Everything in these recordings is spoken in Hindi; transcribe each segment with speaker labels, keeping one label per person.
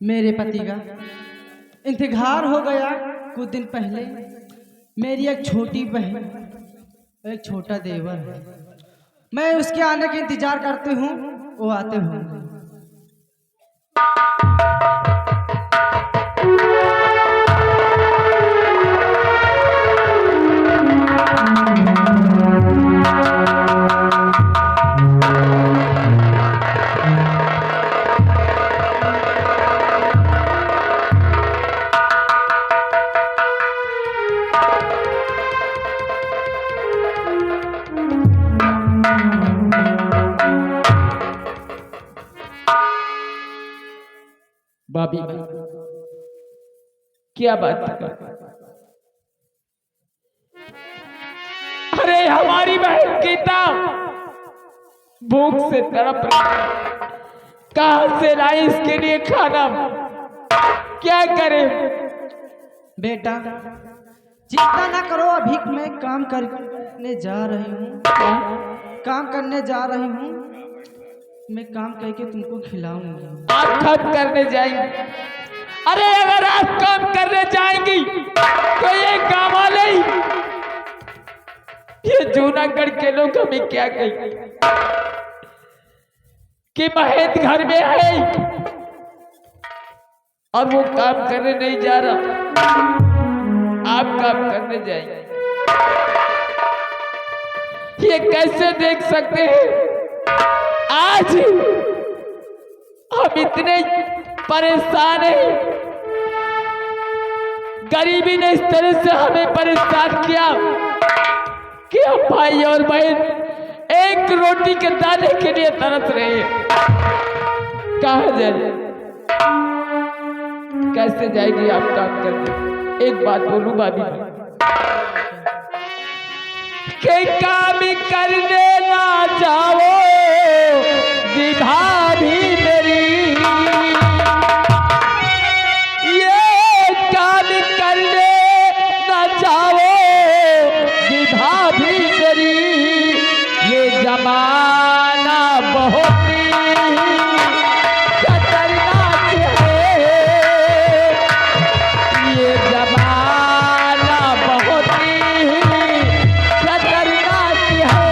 Speaker 1: मेरे पति का इंतजार हो गया कुछ दिन पहले। मेरी एक छोटी बहन एक छोटा देवर है, मैं उसके आने का इंतजार करती हूँ, वो आते होंगे।
Speaker 2: भाभी क्या बात है? अरे हमारी बहन गीता भूख से तड़प रही है, कहां से लाई इसके लिए खाना? क्या करें?
Speaker 1: बेटा चिंता ना करो, अभी मैं काम करने जा रही हूँ, काम करने जा रही हूँ। मैं काम करके तुमको खिलाऊंगी।
Speaker 2: आप काम करने जाएंगे? अरे अगर आप काम करने जाएंगी तो ये गाँव वाले ये जूनागढ़ के लोग हमें क्या कहेंगे कि महेंद्र घर में है और वो काम करने नहीं जा रहा, आप काम करने जाएंगे? ये कैसे देख सकते हैं? आज हम इतने परेशान हैं, गरीबी ने इस तरह से हमें परेशान किया कि हम भाई और बहन एक रोटी के दाने के लिए तरस रहे हैं। कहाँ जाए? कैसे जाएगी आप काम करने? एक बात बोलूं भाभी, कि काम करने ना जाओ भाभी मेरी, ये काम करने ना जाओ भाभी मेरी, ये जमाना बहुत खतरनाक है, ये जमाना बहुत खतरनाक है।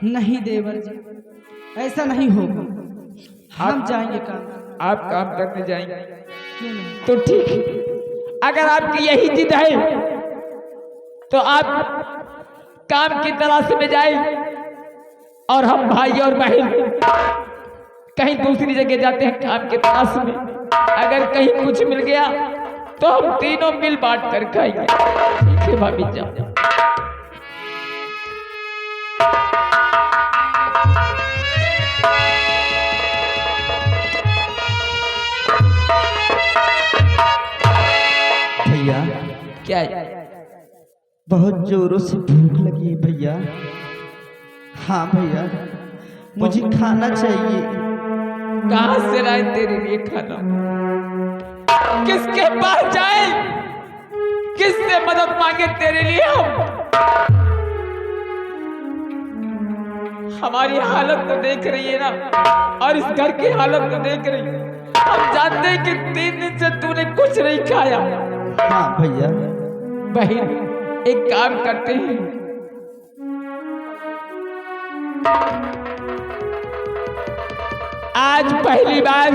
Speaker 1: नहीं देवर जी, ऐसा नहीं होगा, हम जाएंगे काम।
Speaker 2: आप काम करने जाएंगे?
Speaker 1: क्यों नहीं?
Speaker 2: तो ठीक है, अगर आपकी यही जिद है तो आप काम की तलाश में जाए और हम भाई और बहन कहीं दूसरी जगह जाते हैं काम के तलाश में। अगर कहीं कुछ मिल गया तो हम तीनों मिल बांट कर खाएंगे। ठीक है भाभी जाओ।
Speaker 3: भैया
Speaker 2: क्या है?
Speaker 3: बहुत जोरों से भूख लगी है भैया। हाँ भैया, मुझे खाना चाहिए।
Speaker 2: कहां से लाए तेरे लिए खाना? किसके पास जाए, किससे मदद मांगे तेरे लिए? हमारी हालत तो देख रही है ना, और इस घर की हालत तो देख रही है। हम जानते हैं कि 3 दिन से तूने कुछ नहीं खाया।
Speaker 3: हाँ भैया।
Speaker 2: बहन एक काम करते हैं, आज पहली बार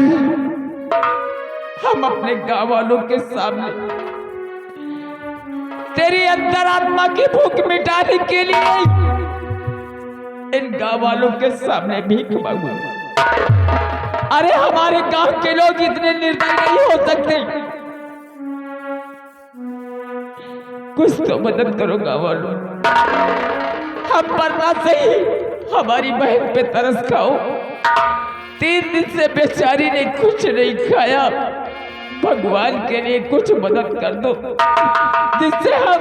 Speaker 2: हम अपने गांव वालों के सामने तेरी अंतरात्मा की भूख मिटाने के लिए इन गांव वालों के सामने भीख मांगू। अरे हमारे गांव के लोग इतने निर्दयी नहीं हो सकते। कुछ तो मदद करो गाँव वालों, हम मरना सही, हमारी बहन पे तरस खाओ। 3 दिन से बेचारी ने कुछ नहीं खाया, भगवान के लिए कुछ मदद कर दो जिससे हम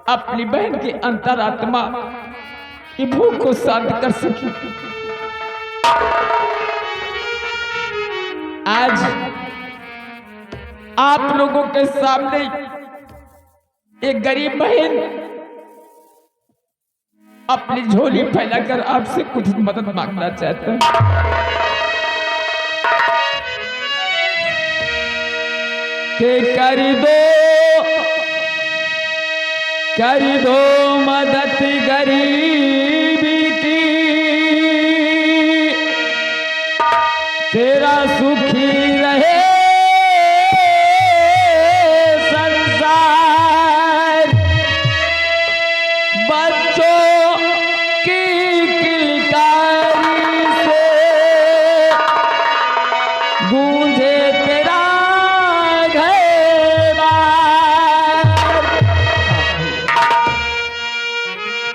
Speaker 2: अपनी बहन की अंतरात्मा की भूख को शांत कर सके। आज आप लोगों के सामने एक गरीब बहन अपनी झोली फैलाकर आपसे कुछ मदद मांगना चाहता है। के कर दो मदद गरीबी की, तेरा सुखी रहे संसार। बच्चों की किलकारी से गूंजे तेरा घर बार।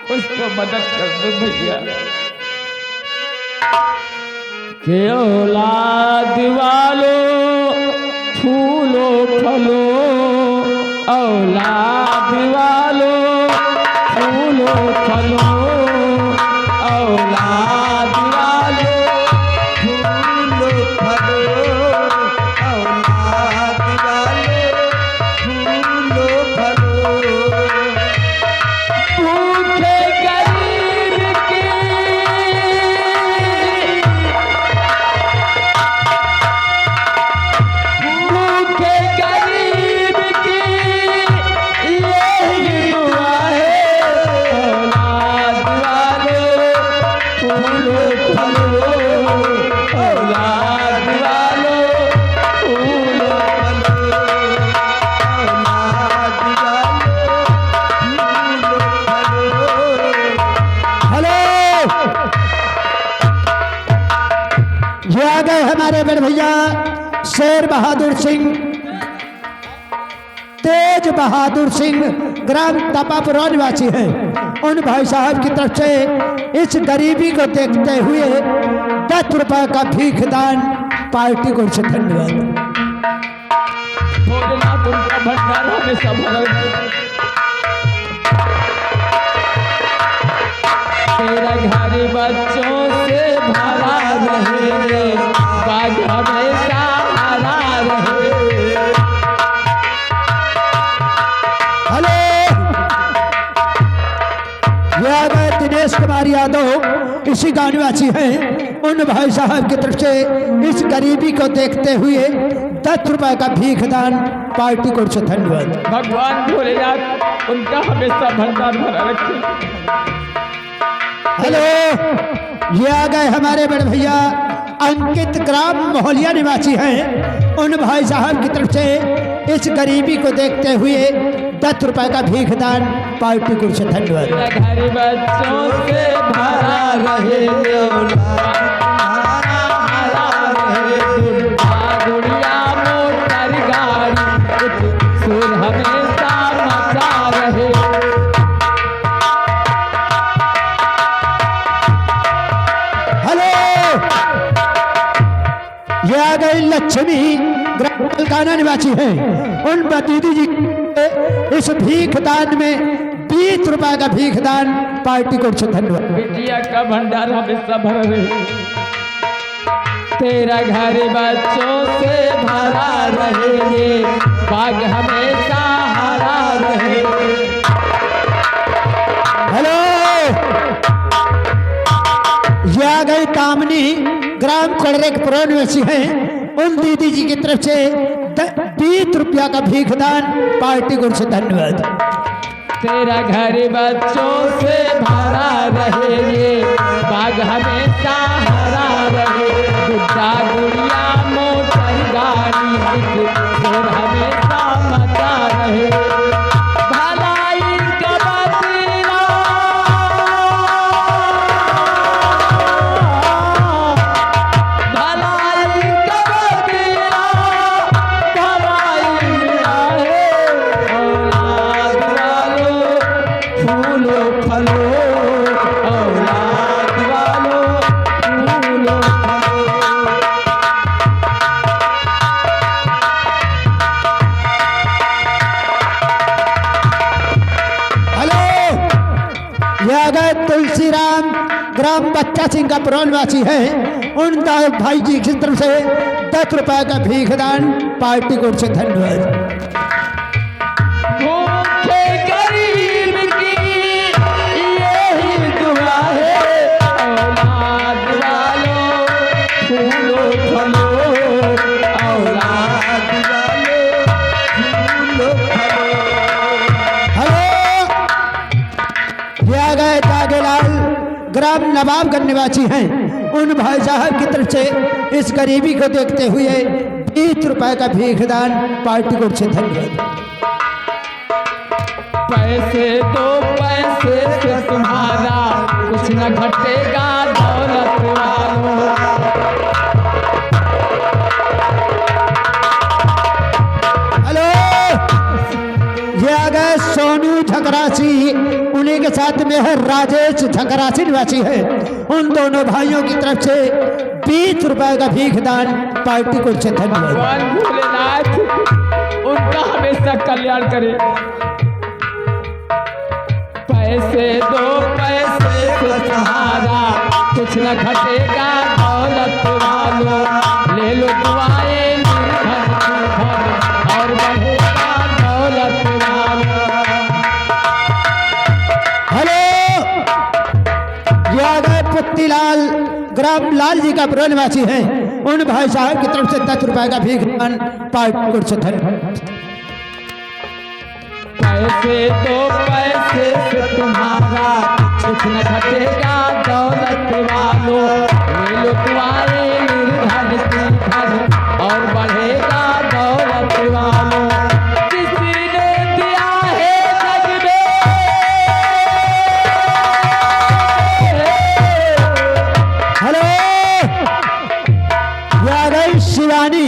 Speaker 2: उसको मदद कर दो भैया। के औलाद वालों फूलो फलो, औलाद वालों फूलो फलो, औलाद वालों
Speaker 3: फूलो फलो, औलाद वाले फूलो फलो।
Speaker 2: भूखे गरीब की भूखे गरीब की यही दुआ है। औलाद वालों फूलो फलो, औलाद वालों फूलो
Speaker 3: फलो, औलाद वाले फूलो फलो।
Speaker 4: हेलो, ये आ गए हमारे बड़े भैया शेर बहादुर सिंह, तेज बहादुर सिंह, ग्राम तपापुरा निवासी हैं। उन भाई साहब की तरफ से इस गरीबी को देखते हुए 10 रुपए का भीख दान पार्टी को से धन्यवाद।
Speaker 2: भोलेनाथ उनका भंडार हमेशा भरा रहे। तेरा घर बच्चों से भरा रहे, बाग हमेशा हरा रहे।
Speaker 4: हेलो, ये आ गए दिनेश कुमार यादव, इसी गांव निवासी हैं। उन भाई साहब की तरफ से इस गरीबी को देखते हुए 10 रुपए का भीख दान पार्टी को से धन्यवाद।
Speaker 2: भगवान भोलेनाथ उनका हमेशा भंडार भरा रखे।
Speaker 4: हेलो, ये आ गए हमारे बड़े भैया अंकित, ग्राम मोहलिया निवासी हैं। उन भाई साहब की तरफ से इस गरीबी को देखते हुए 10 रुपए का भीख दान पार्टी को से धन्यवाद।
Speaker 2: तेरा घर बच्चों से भरा रहे, हरा रहे। दुर्गा गुड़िया मोटर गाड़ी, सुर हमेशा मचा रहे।
Speaker 4: हेलो, ये आ गई लक्ष्मी, ग्राम मलकाना निवासी हैं। उन दीदी जी के इस भीख दान में 20 रुपए का भीख दान पार्टी को से धन्यवाद।
Speaker 2: बिटिया का भंडार हमेशा भरा रहे। तेरा घर बच्चों से भरा रहे, बाग हमेशा हरा रहे।
Speaker 4: हेलो, ये आ गई कामनी, ग्राम कोड़रेकपुरा निवासी हैं। उन दीदी जी की तरफ से 20 रुपया का भीख दान पार्टी को से धन्यवाद।
Speaker 2: तेरा घर बच्चों से भरा रहे, बाग हमेशा हरा रहे। गुड्डा गुड़िया मोटर गाड़ी, सुर हमेशा मचा रहे। भलाई का बदला
Speaker 4: ये आ गए तुलसीराम ग्राम बच्चा सिंह का पुरानवासी है। उन भाई जी की तरफ से 10 रुपए का भीख दान पार्टी को से धन्यवाद।
Speaker 2: भूखे गरीब की यही दुआ है, औलाद वालों फूलो फलो, औलाद वालों फूलो फलो।
Speaker 4: हेलो, ये आ गए जागेलाल ग्राम नवाबगंज निवासी हैं। उन भाई साहब की तरफ से इस गरीबी को देखते हुए 20 रुपए का भीख दान पार्टी को से धन्यवाद।
Speaker 2: पैसे दो पैसे से तुम्हारा कुछ न घटेगा दौलत वालों।
Speaker 4: हेलो, ये आ गए सोनू झकरासी, उन्हीं के साथ में है राजेश झकरासी निवासी है। उन दोनों भाइयों की तरफ से 20 रुपए का भीख दान पार्टी को से धन्यवाद।
Speaker 2: भगवान भोलेनाथ उनका हमेशा कल्याण करे। पैसे दो पैसे से तुम्हारा कुछ न घटेगा दौलत वालों, ले लो दुआएं निर्धन की धन और बढ़ेगा दौलत वालों।
Speaker 4: हेलो, ये आ गए पुत्तीलाल ग्राम लाल जी का पुरानवासी है। उन भाई साहब की तरफ से 10 रुपए का भीख दान पार्टी को से धन्यवाद।
Speaker 2: पैसे दो पैसे से तुम्हारा कुछ न घटेगा दौलत वालों, ले लो दुआएं निर्धन की धन और बढ़ेगा दौलत वालों। किसी ने दिया है जग में,
Speaker 4: हेलो, ये आ गई शिवानी,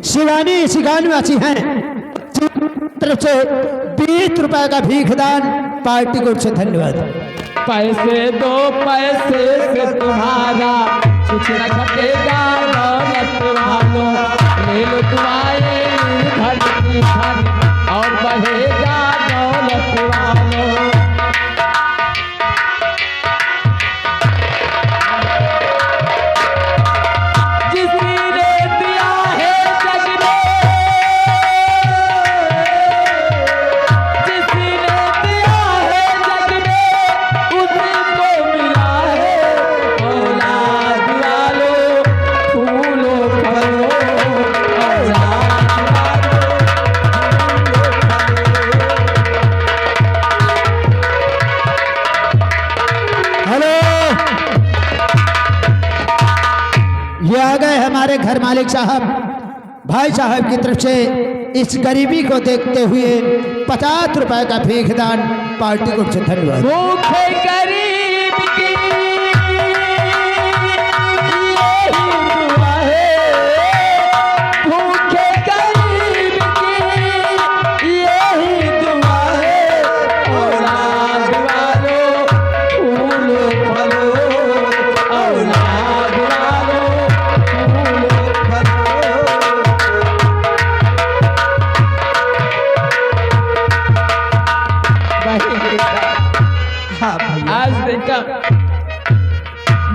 Speaker 4: शिवानी सिगानवासी हैं। तरफ से 20 रुपए का भीख दान पार्टी को से धन्यवाद।
Speaker 2: पैसे दो पैसे से तुम्हारा कुछ न घटेगा दौलत वालों, ले लो दुआएं निर्धन की धन और बढ़ेगा दौलत वालों। किसी ने दिया है जग में, किसी ने दिया है जग में, उसी को मिला है। औलाद वालों फूलो फलो, औलाद वालों
Speaker 4: हेलो, ये आ गए हमारे घर मालिक साहब, भाई साहब की तरफ से इस गरीबी को देखते हुए 50 रुपए का भीख दान पार्टी को से धन्यवाद।
Speaker 2: भूखे गरीब की यही दुआ है, भूखे गरीब की यही दुआ है। औलाद वालों फूलो फलो, औलाद वालों फूलो फलो।
Speaker 3: हाँ भैया,
Speaker 2: आज देखा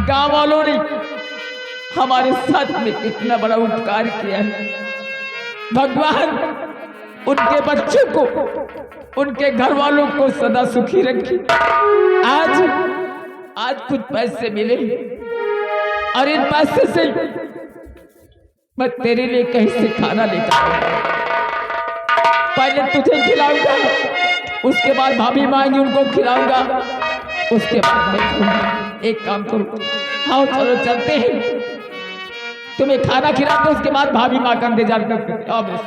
Speaker 2: गांव वालों ने हमारे साथ में कितना बड़ा उपकार किया है। भगवान उनके बच्चों को, उनके घर वालों को सदा सुखी रखे। आज कुछ पैसे मिले और इन पैसे से मैं तेरे लिए कहीं से खाना लेकर आऊंगा। पहले तुझे खिलाऊंगा, उसके बाद भाभी मांगी उनको खिलाऊंगा, उसके बाद मैं खाऊंगा। एक काम करो, आओ चलो चलते हैं, तुम्हें खाना खिलाते उसके बाद भाभी माँ का इंतजार करते हैं। आओ बस।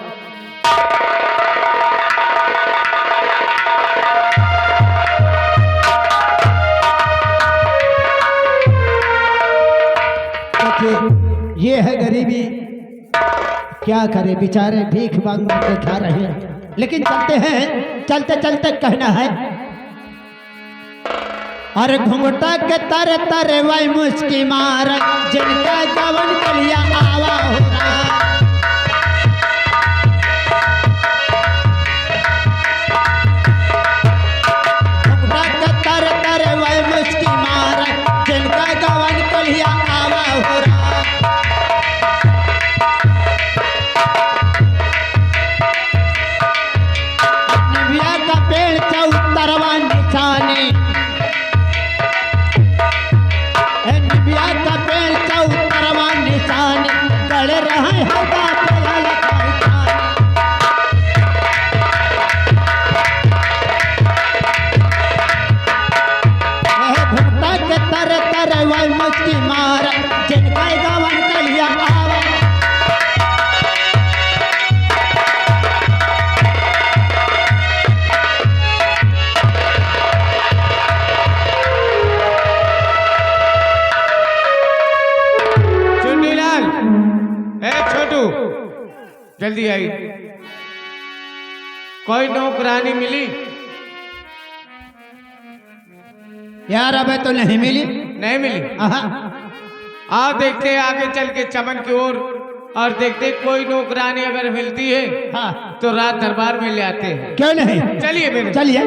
Speaker 4: ये है गरीबी, क्या करे बेचारे भीख मांग के खा रहे हैं। लेकिन चलते हैं, चलते चलते कहना है, अरे घुंघटा के तारे तारे वाई मुस्की मार, जिनका जवन कलिया आवा हो रहा। घुंघटा के तारे तारे वाई
Speaker 2: जल्दी आई। कोई नौकरानी मिली?
Speaker 4: यार अबे तो नहीं मिली।
Speaker 2: नहीं मिली।
Speaker 4: आहा,
Speaker 2: आओ देखते आगे चल के चमन की ओर और देखते कोई नौकरानी अगर मिलती है
Speaker 4: हाँ,
Speaker 2: तो रात दरबार में ले आते हैं।
Speaker 4: क्यों नहीं?
Speaker 2: चलिए मेरे।
Speaker 4: चलिए।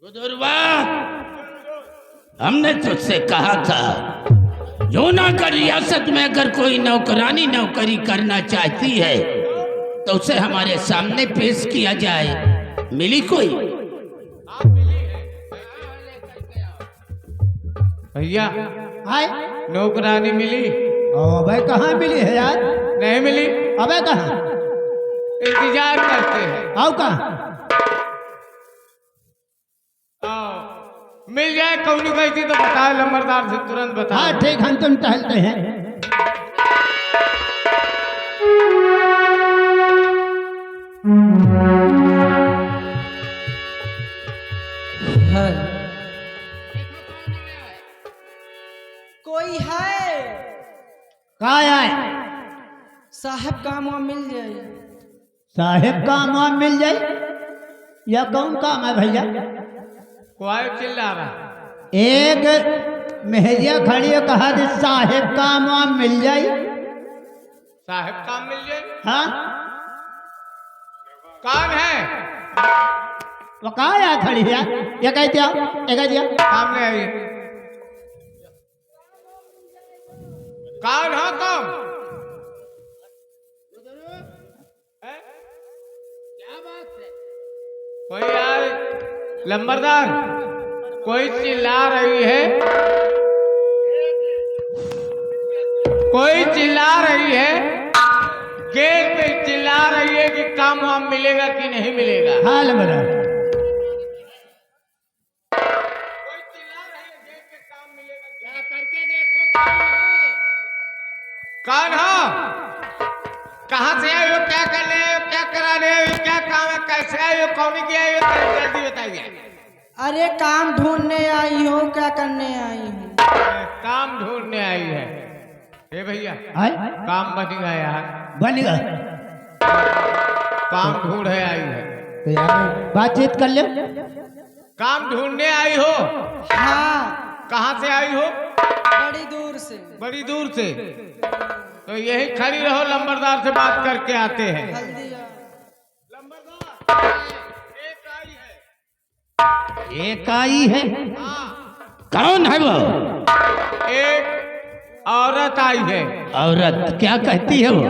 Speaker 5: गुदुरवा, हमने तुझसे कहा था जूनागढ़ रियासत में अगर कोई नौकरानी नौकरी करना चाहती है तो उसे हमारे सामने पेश किया जाए। मिली कोई?
Speaker 2: भैया
Speaker 4: हाय,
Speaker 2: नौकरानी मिली?
Speaker 4: अबे कहाँ मिली है यार?
Speaker 2: नहीं मिली।
Speaker 4: अबे कहाँ?
Speaker 2: इंतजार करते हैं।
Speaker 4: आओ कहाँ?
Speaker 2: आओ, मिल जाए कौन कहती तो बताए, लंबरदार से तुरंत बता।
Speaker 4: हाँ ठीक, हम तुम टहलते हैं।
Speaker 1: है कोई है?
Speaker 4: कहाँ आए?
Speaker 1: साहब काम वहाँ मिल जाए।
Speaker 4: साहेब काम वाम मिल जाए? या कौन काम है भैया?
Speaker 2: कोई चिल्ला रहा।
Speaker 4: एक मेहरिया खड़ी है, कहा दे साहेब काम वाम मिल जाए।
Speaker 2: साहब काम मिल जाए?
Speaker 4: हाँ,
Speaker 2: कौन है?
Speaker 4: वो कहाँ या खड़ी है? ये कह दिया, ये कह दिया।
Speaker 2: सामने आई। कौन हो तुम? क्या बात है? कोई यार लंबरदार, कोई चिल्ला रही है, कोई चिल्ला रही है, गेट पे चिल्ला रही है कि काम वाम मिलेगा कि नहीं मिलेगा।
Speaker 4: हाँ लंबरा,
Speaker 2: कोई चिल्ला रही है गेट पे काम मिलेगा क्या? करके देखो कौन हो? कहाँ से आए हो? क्या करने आए हो? क्या कराने आए हो? क्या काम है? कैसे आए हो? कौन की आए हो? जल्दी बताइए।
Speaker 1: अरे काम ढूंढने आई हो, क्या करने आई हो?
Speaker 2: काम ढूंढने आई है। हे भैया,
Speaker 4: आए
Speaker 2: काम बन गया यार।
Speaker 4: बन गया
Speaker 2: काम ढूंढे आई है।
Speaker 4: तो यार बातचीत कर ले।
Speaker 2: काम ढूंढने आई हो?
Speaker 1: हाँ,
Speaker 2: कहाँ से आई हो?
Speaker 1: बड़ी दूर से।
Speaker 2: बड़ी दूर से। तो यही खड़ी रहो, लंबरदार से बात करके आते हैं।
Speaker 1: हल्दी आ।
Speaker 2: लंबरदार, एक आई है।
Speaker 5: एक आई है?
Speaker 2: हाँ,
Speaker 5: कौन है वो?
Speaker 2: एक औरत आई है।
Speaker 5: औरत क्या कहती है वो?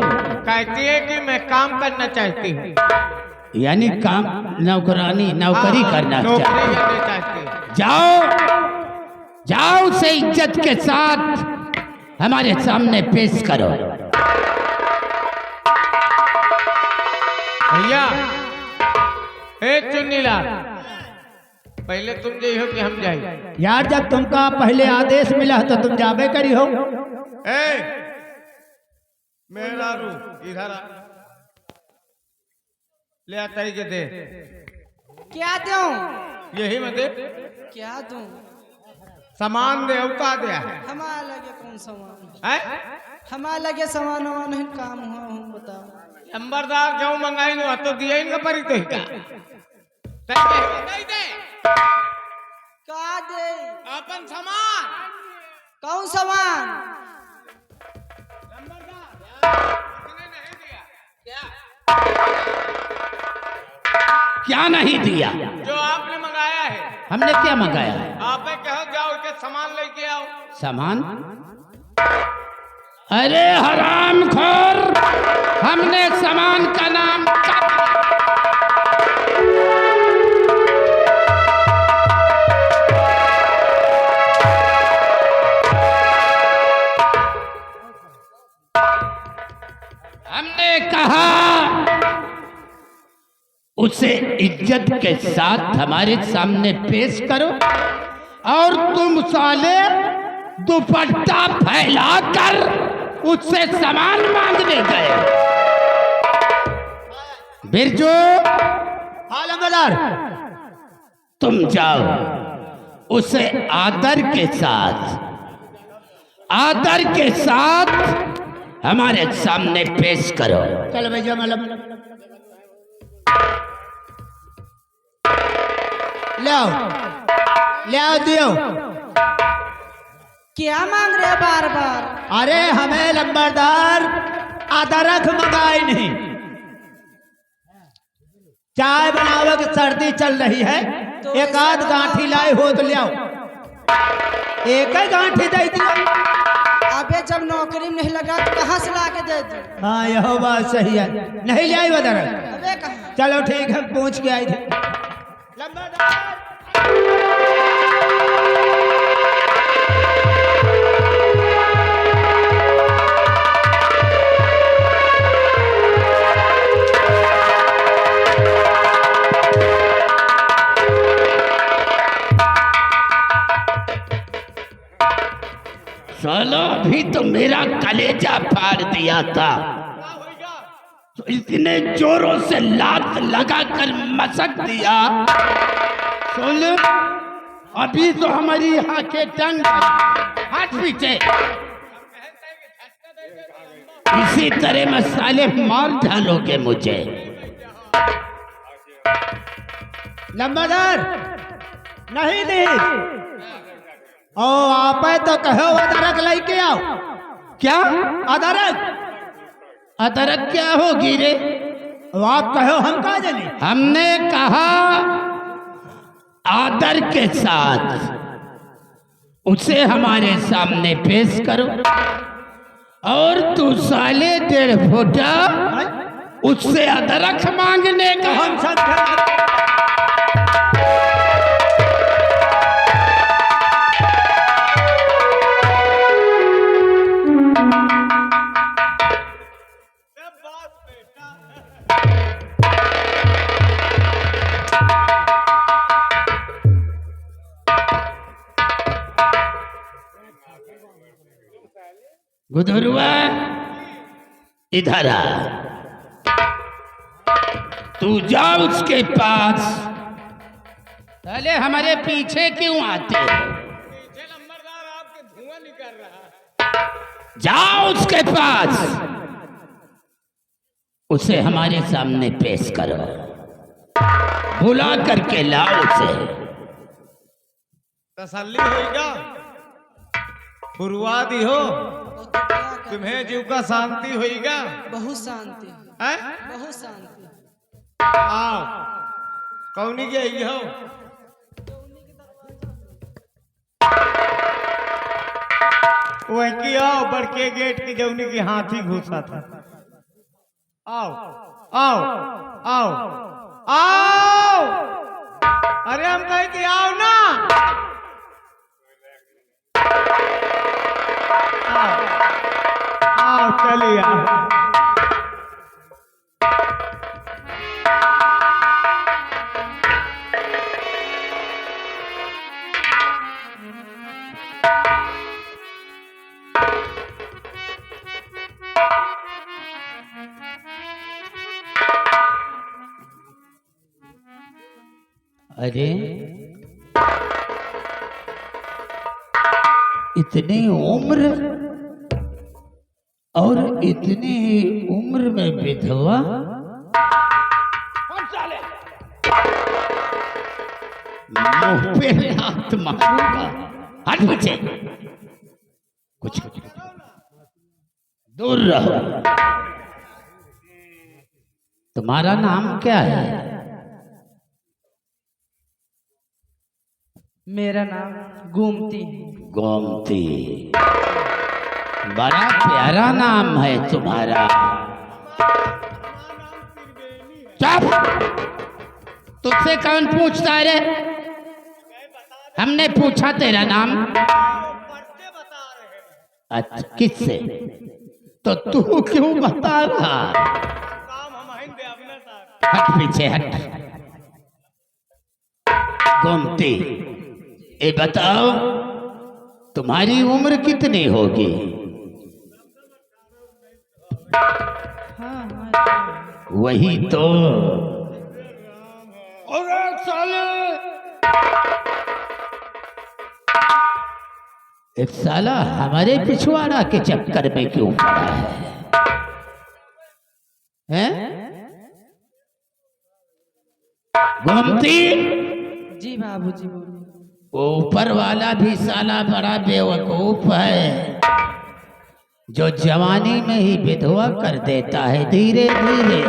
Speaker 2: कहती है कि मैं काम करना चाहती हूँ।
Speaker 5: यानी काम, नौकरानी नौकरी करना
Speaker 2: नौकरी
Speaker 5: चाहती।
Speaker 2: करना चाहती है।
Speaker 5: जाओ जाओ, उसे इज्जत के साथ हमारे सामने पेश करो।
Speaker 2: भैया, ए चुन्नीलाल, पहले तुम जे हो कि हम जाए?
Speaker 4: यार जब तुमका पहले आदेश मिला तो तुम जाबे करी हो।
Speaker 2: ए मेरा रू इधर आ, ले आता ही के दे।
Speaker 1: क्या दूं?
Speaker 2: यही में दे।
Speaker 1: क्या दूं?
Speaker 2: सामान दे, उता दे
Speaker 1: हमारा लगे कौन सामान?
Speaker 2: है।
Speaker 1: हमारा लगे सामान वामान नहीं, काम हुआ हूँ बताओ।
Speaker 2: लंबरदार जो मंगाई नो तो दिया इनका परी तो का नहीं दे।
Speaker 1: का दे?
Speaker 2: अपन सामान।
Speaker 1: कौन सामान?
Speaker 2: इसने नहीं दिया।
Speaker 5: क्या नहीं दिया?
Speaker 2: जो आपने मंगाया है।
Speaker 5: हमने क्या मंगाया है?
Speaker 2: आपे कहो जाओ के सामान लेके आओ।
Speaker 5: सामान? अरे हरामखोर, हमने सामान का नाम हमने कहा उसे इज्जत के साथ हमारे सामने पेश करो, और तुम साले दुपट्टा फैलाकर उससे सामान मांगने गए। बिरजू,
Speaker 4: हाँ लंबरदार।
Speaker 5: तुम जाओ, उसे आदर के साथ हमारे सामने पेश करो।
Speaker 4: चलो भैया मतलब ले आओ दियो।
Speaker 1: क्या मांग रहे बार बार?
Speaker 4: अरे हमें लंबरदार अदरक मंगाई नहीं, चाय बनाओ कि सर्दी चल रही है,
Speaker 1: तो
Speaker 4: एक आध गांठी लाए हो तो ले आओ। एक ही गांठी दे दी।
Speaker 1: अबे जब नौकरी में नहीं लगा तो कहाँ से ला के दे दूं?
Speaker 4: हाँ यह बात सही है, नहीं ले आई अदरक।
Speaker 1: अबे कहाँ?
Speaker 4: चलो ठीक है, पहुंच के आई थे लंबरदार।
Speaker 5: साला अभी तो मेरा कलेजा फाड़ दिया था, तो इतने जोरों से लात लगाकर मसक दिया। सुन, अभी तो हमारी यहाँ के टंग हाथ पीछे, इसी तरह मसाले मार डालोगे मुझे।
Speaker 4: लंबरदार नहीं दी। ओ आप तो कहो अदरक लेके आओ।
Speaker 5: क्या
Speaker 4: अदरक?
Speaker 5: अदरक क्या होगी रे?
Speaker 4: आप कहो, हम कहा जाने।
Speaker 5: हमने कहा आदर के साथ उसे हमारे सामने पेश करो, और तू साले 1.5 फुटा उससे अदरक मांगने का।
Speaker 4: हम सब
Speaker 5: गुदरुआ, इधर आ। तू जा उसके पास। पहले हमारे पीछे क्यों आते? पीछे नंबरदार आपके धुआं निकल रहा है। जाओ उसके पास, उसे हमारे सामने पेश करो, बुला करके लाओ उसे।
Speaker 6: तसल्ली होगा, फुरवादी हो, तुम्हें जीव का शांति होगा।
Speaker 1: बहुत शांति,
Speaker 6: हैं?
Speaker 1: बहुत शांति।
Speaker 6: आओ, कौनी के आई हो? वही आओ, बड़के गेट की जौनी की हाथी घुसा था। आओ आओ आओ आओ, अरे हम कहे कि आओ ना। आओ चलिए आओ।
Speaker 5: अरे इतनी उम्र और इतनी उम्र में विधवा? मुंह पे हाथ मारूंगा। हट पीछे, कुछ दूर रहो। तुम्हारा नाम क्या है?
Speaker 1: मेरा नाम गोमती।
Speaker 5: गोमती, बड़ा प्यारा नाम है तुम्हारा। चुप! तुझसे कौन पूछता है रे? हमने पूछा तेरा नाम। अच्छा, किससे? तो तू क्यों बता रहा?
Speaker 6: काम हम हैं दे अपने साथ।
Speaker 5: हट पीछे हट। गोमती, ये बताओ तुम्हारी उम्र कितनी होगी?
Speaker 1: हाँ हाँ
Speaker 5: वही तो। अरे साले, एक साला हमारे पिछवाड़ा के चक्कर में क्यों पड़ा है? गोमती,
Speaker 1: जी बाबूजी बोलो।
Speaker 5: ऊपर वाला भी साला बड़ा बेवकूफ है, जो जवानी में ही विधवा कर देता है धीरे धीरे।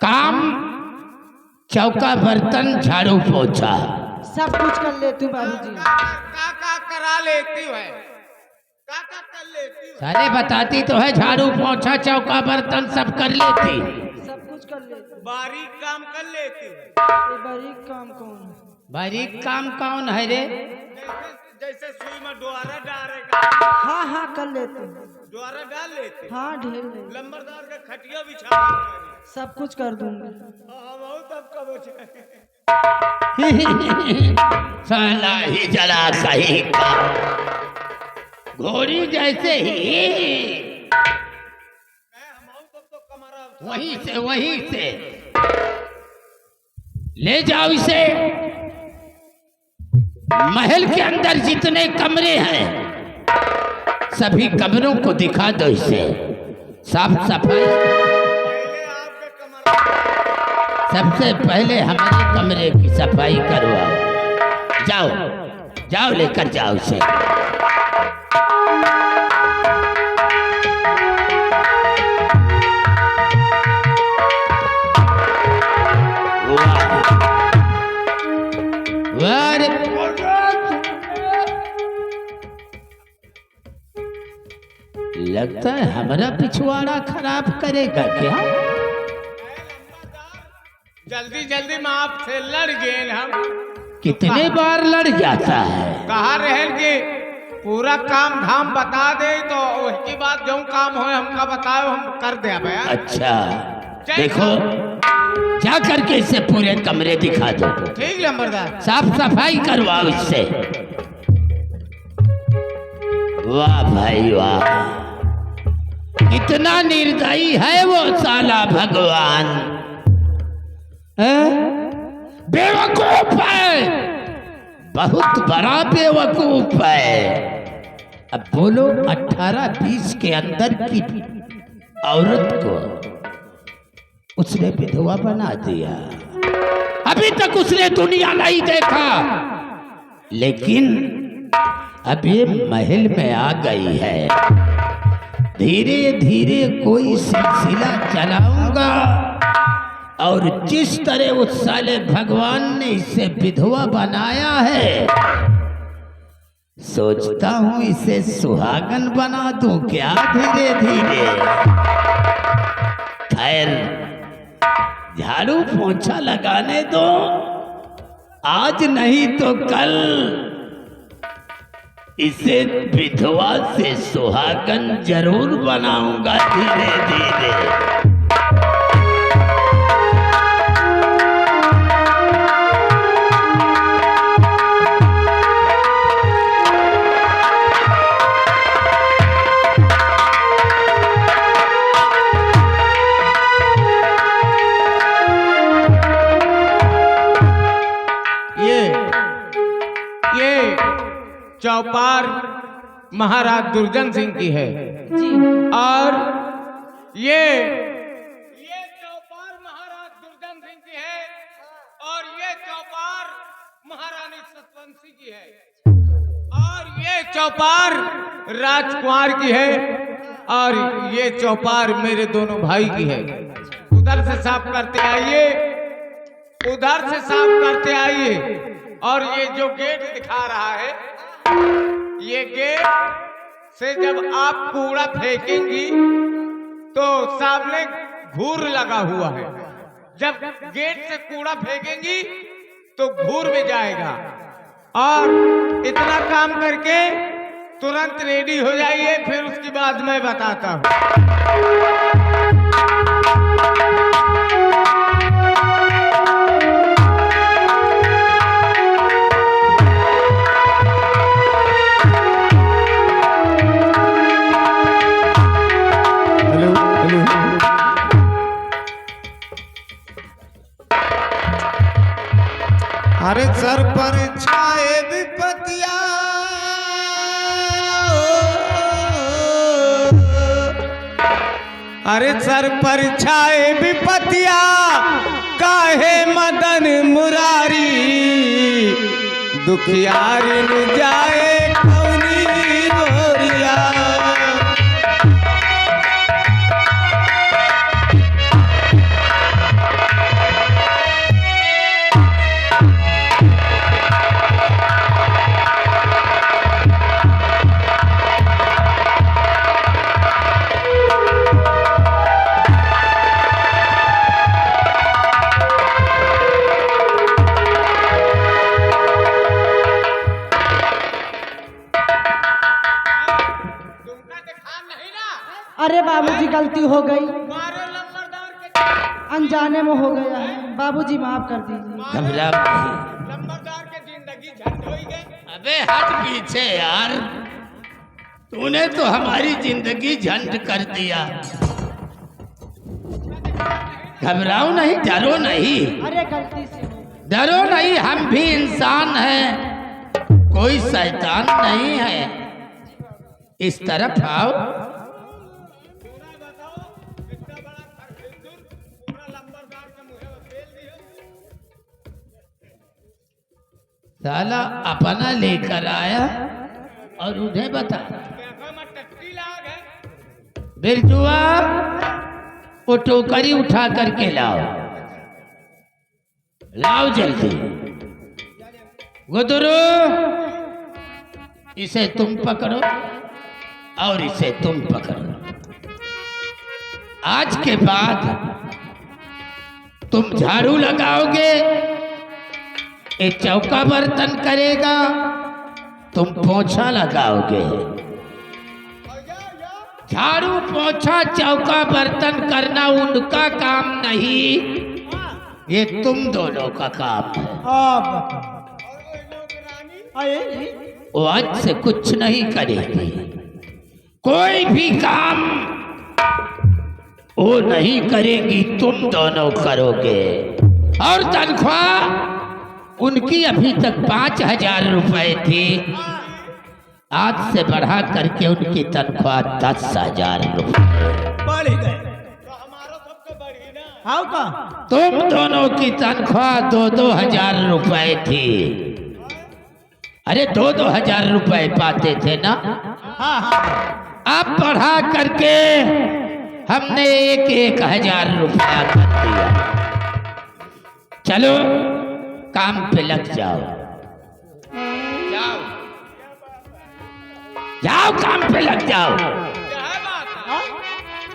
Speaker 5: काम चौका बर्तन झाड़ू पोछा
Speaker 1: सब कुछ कर लेती हूँ बाबूजी।
Speaker 6: का करा लेती है, का कर लेती है।
Speaker 5: साले बताती तो है झाड़ू पोछा चौका बर्तन सब कर लेती।
Speaker 1: सब कुछ कर लेती हूँ।
Speaker 6: बारीक काम कर लेती है।
Speaker 1: ये बारीक काम कौन है?
Speaker 5: बारीक काम कौन है रे?
Speaker 6: जैसे सुई में डोरा डालेगा,
Speaker 1: हाँ हाँ कर लेते हैं।
Speaker 6: डोरा डाल लेते।
Speaker 1: हाँ ढेर ले,
Speaker 6: लंबरदार का खटिया बिछा देते।
Speaker 1: सब कुछ कर दूंगी।
Speaker 6: हम तब कब बचे।
Speaker 5: साला ही जरा सही का घोड़ी जैसे ही वहीं से ले जाओ इसे। महल के अंदर जितने कमरे हैं सभी कमरों को दिखा दो इसे। साफ सफाई सबसे पहले हमारे कमरे की सफाई करवाओ। जाओ जाओ लेकर जाओ इसे। लगता है हमारा पिछवाड़ा खराब करेगा क्या?
Speaker 6: जल्दी जल्दी में आपसे लड़ गए हम।
Speaker 5: कितने बार लड़ जाता है?
Speaker 6: कहा रहे कि पूरा काम धाम बता दे तो उसकी बात जो काम हो हमका बताओ, हम कर दे भैया।
Speaker 5: अच्छा देखो, जा करके इससे पूरे कमरे दिखा दो।
Speaker 6: ठीक लंबरदार।
Speaker 5: साफ सफाई करवाओ इससे। वाह भाई वाह, इतना निर्दयी है वो साला भगवान। बेवकूफ है, बहुत बड़ा बेवकूफ है। अब बोलो 18-20 के अंदर की औरत को उसने विधवा बना दिया। अभी तक उसने दुनिया नहीं देखा, लेकिन अब ये महल में आ गई है। धीरे धीरे कोई सिलसिला चलाऊंगा और जिस तरह उस साले भगवान ने इसे विधवा बनाया है, सोचता हूं इसे सुहागन बना दूं क्या धीरे धीरे। खैर झाड़ू पोंछा लगाने दो, आज नहीं तो कल इसे विधवा से सुहागन जरूर बनाऊंगा धीरे धीरे।
Speaker 6: चौपार महाराज दुर्जन सिंह की है
Speaker 1: जी।
Speaker 6: और ये चौपार महाराज दुर्जन सिंह की है और ये चौपार महारानी सतवंशी की है और ये चौपार राजकुमार की है और ये चौपार मेरे दोनों भाई की है। उधर से साफ करते आइए, उधर से साफ करते आइए। और ये जो गेट दिखा रहा है, ये गेट से जब आप कूड़ा फेंकेंगी तो सामने घूर लगा हुआ है। जब गेट से कूड़ा फेंकेंगी तो घूर में जाएगा। और इतना काम करके तुरंत रेडी हो जाइए, फिर उसके बाद मैं बताता हूँ।
Speaker 4: Hello hello.
Speaker 6: अरे सर पर छाए विपतिया, अरे सर पर छाए विपतिया, काहे मदन मुरारी, दुखियारी न जाए कौनी गोरिया।
Speaker 1: अरे बाबूजी गलती हो गई,
Speaker 6: मारो लंबरदार के,
Speaker 1: अनजाने में हो गया है, बाबूजी माफ कर दीजिए।
Speaker 5: घबरा नहीं।
Speaker 6: लंबरदार के जिंदगी झंड हो गई।
Speaker 5: अबे हट पीछे यार, तूने तो हमारी जिंदगी झंड कर दिया। घबराओ नहीं, डरो नहीं,
Speaker 1: अरे गलती से हो।
Speaker 5: डरो नहीं, हम भी इंसान हैं, कोई शैतान नहीं है। इस तरफ आओ।
Speaker 6: इतना बड़ा खरखिंदुर पूरा लंबरदार के मुंह में फेल दिया।
Speaker 5: साला अपना लेकर आया और उन्हें बता।
Speaker 6: देखो मैं टट्टी लाग है।
Speaker 5: बिरजुआ, वो टोकरी उठा करके लाओ, लाओ जल्दी। गुदरू, इसे तुम पकड़ो और इसे तुम पकड़ो। आज के बाद तुम झाड़ू लगाओगे, ये चौका बर्तन करेगा, तुम पोछा लगाओगे। झाड़ू पोछा चौका बर्तन करना उनका काम नहीं, ये तुम दोनों का काम है। वो आज से कुछ नहीं करेगी, कोई भी काम वो नहीं करेगी, तुम दोनों करोगे। और तनख्वाह उनकी अभी तक 5,000 रुपए थी, आज से बढ़ा करके उनकी तनख्वाह 10,000 रुपए
Speaker 4: बढ़ गए।
Speaker 6: तो हमारा सबको बढ़ी ना।
Speaker 4: आओ का
Speaker 5: तुम दोनों की तनख्वाह 2-2 हजार रुपए थी। अरे 2-2 हजार रुपए पाते थे ना,
Speaker 4: हाँ हाँ।
Speaker 5: अब बढ़ा करके हमने 1-1 हजार रुपया कर दिया। चलो काम पे लग जाओ, जाओ जाओ, काम पे लग जाओ।
Speaker 6: क्या है बात है?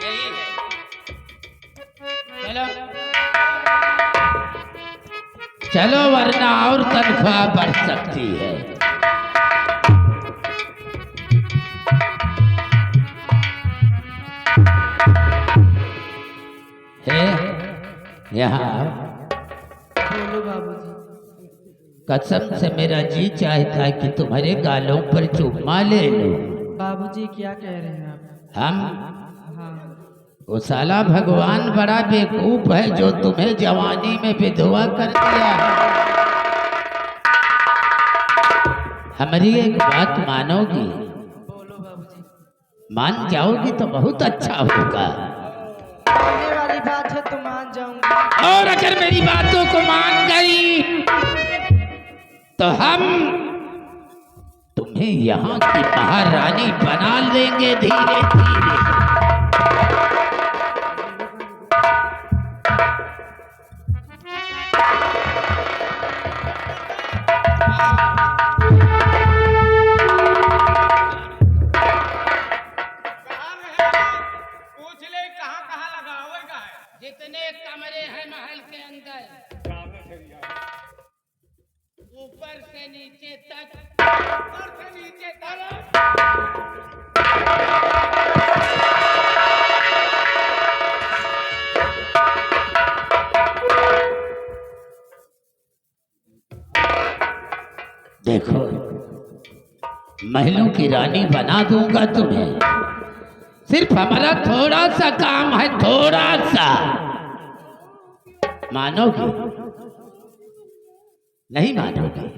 Speaker 5: यही है, चलो चलो, वरना और तनख्वाह बढ़ सकती है। यहाँ
Speaker 1: बोलो बाबूजी।
Speaker 5: कसम से मेरा जी चाहता है कि तुम्हारे गालों पर चुम्मा ले लो।
Speaker 1: बाबूजी क्या कह रहे हैं आप?
Speaker 5: हम
Speaker 1: हाँ।
Speaker 5: वो साला भगवान बड़ा बेवकूफ है जो तुम्हें जवानी में विधवा कर दिया। हमारी एक बात मानोगी?
Speaker 1: बोलो बाबूजी।
Speaker 5: मान जाओगी तो बहुत अच्छा होगा।
Speaker 1: मानने वाली बात है तो मान जाऊंगी।
Speaker 5: और अगर मेरी बातों को मान गई तो हम तुम्हें यहाँ की महारानी बना लेंगे धीरे धीरे।
Speaker 6: पूछ ले कहाँ कहाँ लगावेगा है।
Speaker 5: जितने कमरे हैं महल के अंदर, ऊपर से नीचे तक
Speaker 6: ऊपर से नीचे तक।
Speaker 5: देखो, महलों की रानी बना दूंगा तुम्हें। सिर्फ हमारा थोड़ा सा काम है, थोड़ा सा। मानोगे? नहीं मानोगे?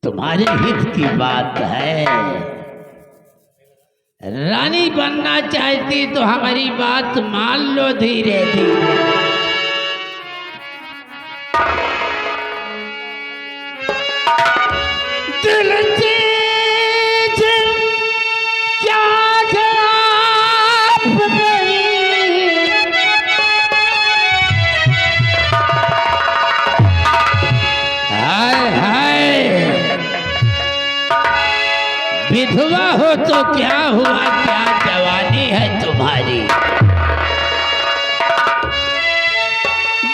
Speaker 5: तुम्हारे हित की बात है। रानी बनना चाहती तो हमारी बात मान लो धीरे धीरे। दिल चीज क्या खराब नहीं, हाय हाय, विधवा हो तो क्या हुआ, क्या जवानी है तुम्हारी।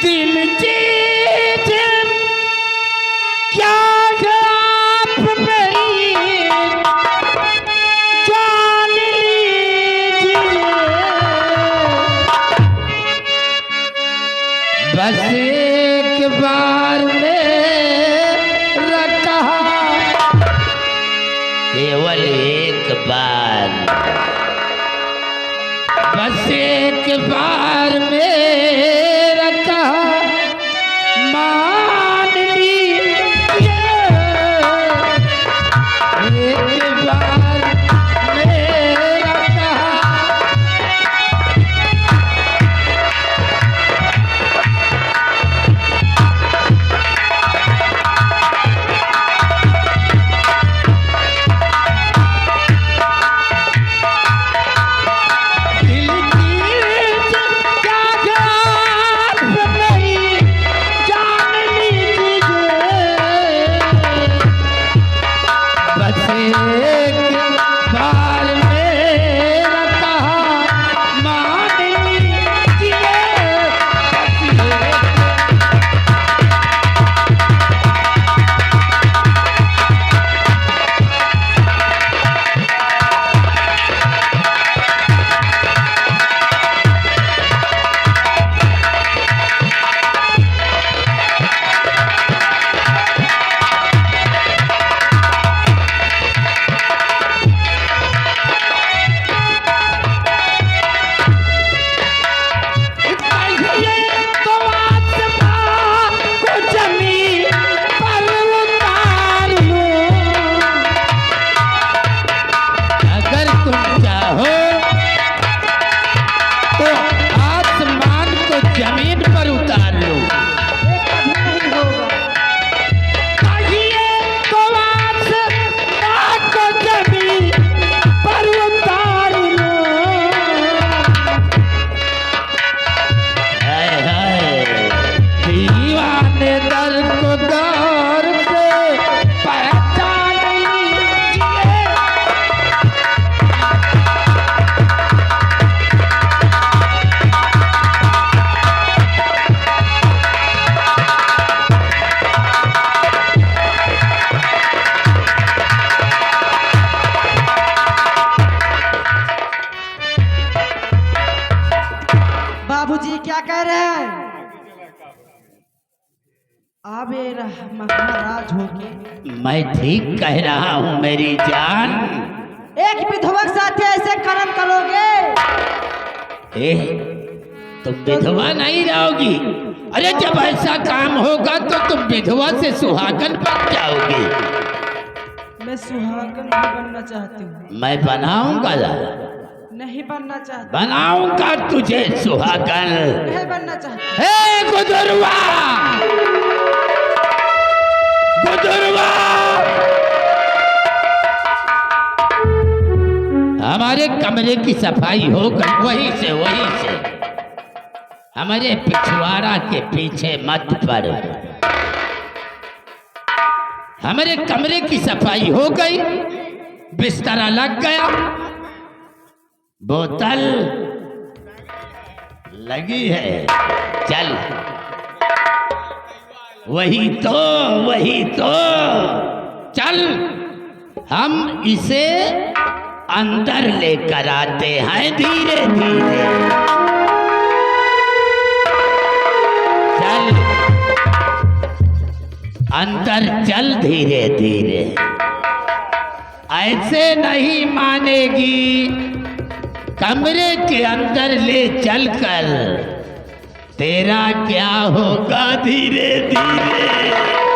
Speaker 5: दिल चीज क्या बस एक बार मेरा कहा, केवल एक बार, बस एक बार मेरा कहा मान लीजिए। एक बार मेरा कहा
Speaker 1: बाबूजी क्या कह रहे हैं? आबे महाराज होके
Speaker 5: मैं ठीक कह रहा हूँ मेरी जान।
Speaker 1: एक विधवा के साथ ऐसे कर्म करोगे?
Speaker 5: ए, तुम विधवा नहीं रहोगी। अरे जब ऐसा काम होगा तो तुम विधवा से सुहागन बन जाओगी।
Speaker 1: मैं सुहागन नहीं बनना चाहती हूँ।
Speaker 5: मैं बनाऊंगा,
Speaker 1: नहीं बनना चाहती।
Speaker 5: बनाऊंगा तुझे सुहागन।
Speaker 1: नहीं बनना चाहती।
Speaker 5: हे गुदुरवा, गुदुरवा, हमारे कमरे की सफाई हो गई। वहीं से हमारे पिछवाड़ा के पीछे मत पड़। हमारे कमरे की सफाई हो गई, बिस्तरा लग गया, बोतल लगी है। चल वही तो चल हम इसे अंदर लेकर आते हैं धीरे धीरे। चल अंदर चल धीरे धीरे, ऐसे नहीं मानेगी। कमरे के अंदर ले चलकर तेरा क्या होगा धीरे धीरे।